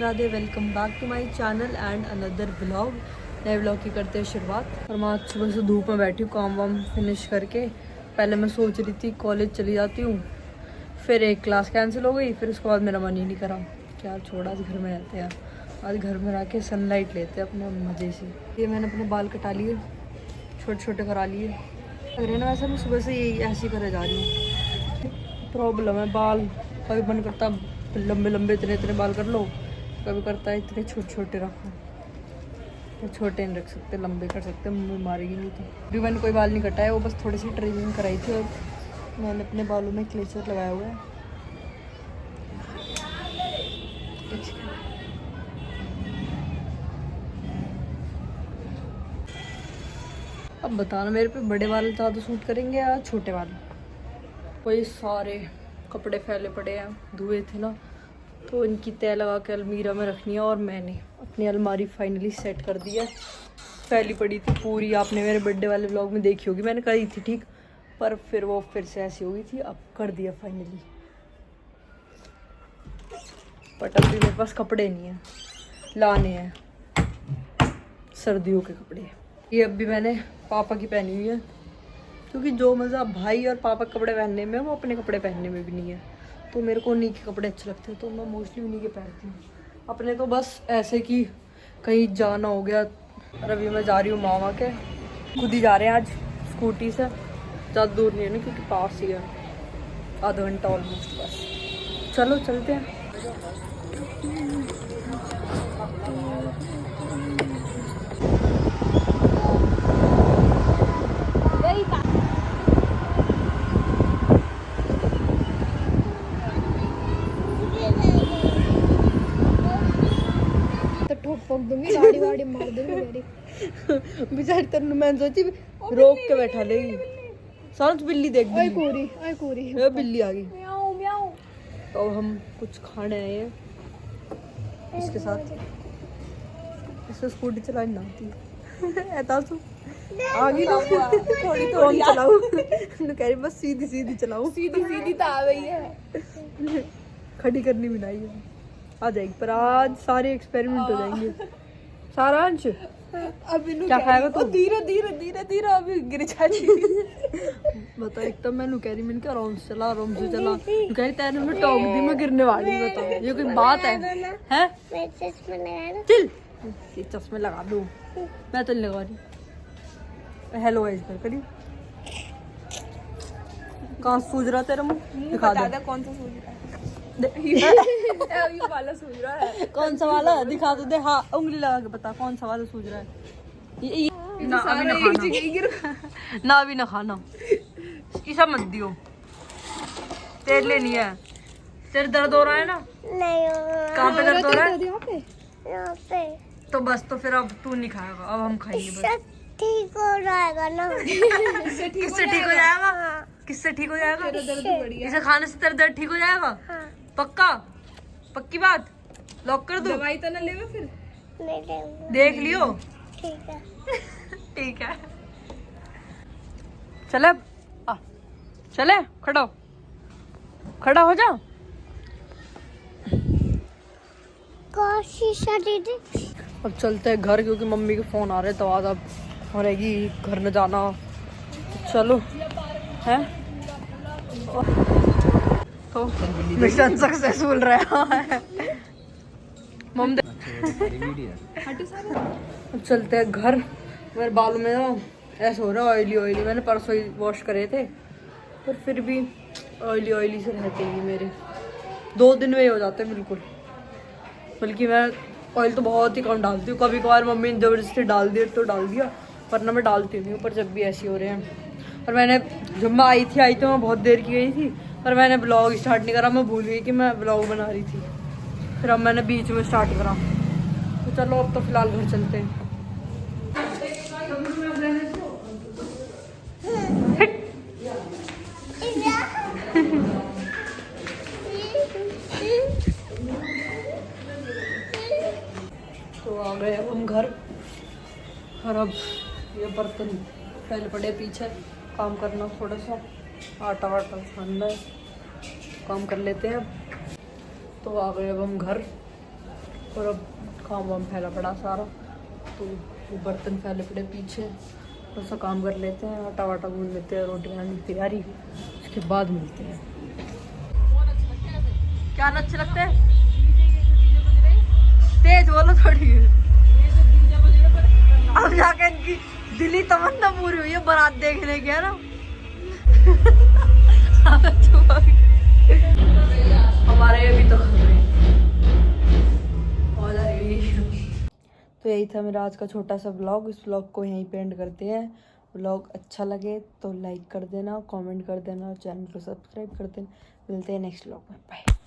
Radhe welcome back to my channel and another vlog. नए vlog की करते हैं शुरुआत। और मैं आज सुबह से धूप में बैठी हूँ काम वाम फिनिश करके। पहले मैं सोच रही थी कॉलेज चली जाती हूँ, फिर एक क्लास कैंसिल हो गई, फिर उसके बाद मेरा मन ही नहीं करा कि यार छोड़ा, आज घर में रहते हैं। आज घर में रह के सनलाइट लेते हैं अपने मज़े से। ये मैंने अपने बाल कटा लिए, छोटे छोटे करा लिए। लग रहे ना वैसे मैं सुबह से यही ऐसे ही करे जा रही हूँ। प्रॉब्लम है बाल, कभी मन करता लंबे लंबे इतने इतने बाल कर लो, कभी करता है इतने छोटे छोटे रखो। तो छोटे नहीं रख सकते, लंबे कर सकते, मम्मी मारेगी नहीं तो। अभी मैंने कोई बाल नहीं कटाया, वो बस थोड़ी सी ट्रिमिंग कराई थी और मैंने अपने बालों में क्लेचर लगाया हुआ है। अब बताना मेरे पे बड़े बाल ज़्यादा सूट करेंगे या छोटे बाल। वही सारे कपड़े फैले पड़े हैं, धुए थे ना, तो इनकी तय लगा के अलमीरा में रखनी है। और मैंने अपनी अलमारी फाइनली सेट कर दी है। फैली पड़ी थी पूरी, आपने मेरे बर्थडे वाले व्लॉग में देखी होगी, मैंने करी थी ठीक, पर फिर वो फिर से ऐसी हो गई थी। अब कर दिया फाइनली, बट अभी मेरे पास कपड़े नहीं हैं, लाने हैं सर्दियों के कपड़े। ये अभी मैंने पापा की पहनी हुई है, क्योंकि जो मज़ा भाई और पापा के कपड़े पहनने में वो अपने कपड़े पहनने में भी नहीं है। तो मेरे को उन्हीं के कपड़े अच्छे लगते हैं, तो मैं मोस्टली उन्हीं के पहनती हूँ। अपने तो बस ऐसे कि कहीं जाना हो गया। और अभी मैं जा रही हूँ मामा के, खुद ही जा रहे हैं आज स्कूटी से, ज़्यादा दूर नहीं है ना क्योंकि पास ही है, आधा घंटा ऑलमोस्ट बस। चलो चलते हैं। गाड़ी वाड़ी मार दूंगी मेरी। बेचारी तेन मैं सोची रोक के बैठा लेगी। सांस बिल्ली देख, ओए कोरी, ओए कोरी। ये बिल्ली आ गई। म्याऊं म्याऊं। तो अब हम कुछ खाने आए हैं इसके साथ। इसको स्कूटी चलानी ना आती एतासु आ गई ना, थोड़ी थोड़ी चलाऊं। कह रही बस सीधी सीधी चलाऊं, सीधी सीधी तो आ गई है, खड़ी करनी भी नहीं है, आ जाएगी। पर आज सारे एक्सपेरिमेंट हो जाएंगे। सारांश अभी क्या खाएगा तू? धीरे धीरे धीरे धीरे अभी गिर जाएगी। बता, एक तो मैंने कह रही, मैंने क्या आराम से चला, आराम से चला। तू कह रही तेरे में टोक दी, मैं गिरने वाली। बताओ ये कोई बात है? हैं? चल ये चश्मे लगा दूं, मैं तो नहीं लगा रही। हेलो गाइस कर करी। कहाँ सूझ रहा तेरा मुंह? दिखा दे कौन सा सूझ रहा है? ये वाला सूझ रहा है। कौन सा वाला? दिखा तो दे। हाँ उंगली लगा के बता कौन सा वाला सूझ रहा है। ये ना अभी ना खाना, ना अभी ना खाना, ऐसा मत दियो, तेरे लिए नहीं है। तेरे दर्द हो रहा है ना? नहीं। कहाँ पे दर्द हो रहा है? यहाँ पे। तो बस, तो फिर अब तू नहीं खाएगा, अब हम खाएंगे बस। ठीक हो जाएगा ना? किससे ठीक हो जाएगा? किससे ठीक हो जाएगा? इसे खाने से तेरा दर्द ठीक हो जाएगा? पक्का? पक्की बात? लॉक कर दूं? दवाई तो ना लेगा फिर? नहीं लेगा। देख लियो। ठीक है। ठीक है, चले आ, चले खड़ा हो, खड़ा हो जा। दीदी अब चलते हैं घर, क्योंकि मम्मी के फोन आ रहे तो आज अब हो रहेगी घर न जाना। चलो है तो मिशन सक्सेसफुल रहा है। मम्मी अब चलते हैं घर। मेरे बालों में ना ऐसा हो रहा है ऑयली ऑयली, मैंने परसों ही वॉश करे थे, पर फिर भी ऑयली ऑयली से रहते ही मेरे 2 दिन में ही हो जाते हैं बिल्कुल। बल्कि मैं ऑयल तो बहुत ही कम डालती हूँ, कभी कभार मम्मी ने ज़बरदस्ती डाल दिया तो डाल दिया, वरना मैं डालती नहीं हूँ। पर जब भी ऐसे हो रहे हैं। और मैंने जब मैं आई तो मैं बहुत देर की गई थी, पर मैंने ब्लॉग स्टार्ट नहीं करा, मैं भूल गई कि मैं ब्लॉग बना रही थी। फिर अब मैंने बीच में स्टार्ट करा। तो चलो अब तो फिलहाल घर चलते हैं। तो आ गए अब हम घर। और अब ये बर्तन पहले पड़े पीछे, काम करना थोड़ा सा, आटा वाटा छानना है, काम कर लेते हैं अब। तो आ गए अब हम घर। और अब काम वाम फैला पड़ा सारा, तो वो बर्तन फैले पड़े पीछे, थोड़ा सा काम कर लेते हैं, आटा वाटा गूंद लेते हैं, रोटी बनाने की तैयारी, उसके बाद मिलते हैं। क्या अच्छे लगते हैं? तेज बोलो थोड़ी। अब जाके इनकी दिली तमन्ना पूरी हुई है बारात देखने की, है ना। हमारे अभी तो तो यही था मेरा आज का छोटा सा व्लॉग। इस व्लॉग को यहीं पे एंड करते हैं। व्लॉग अच्छा लगे तो लाइक कर देना, कमेंट कर देना, चैनल को सब्सक्राइब कर देना। मिलते हैं नेक्स्ट व्लॉग में, बाय।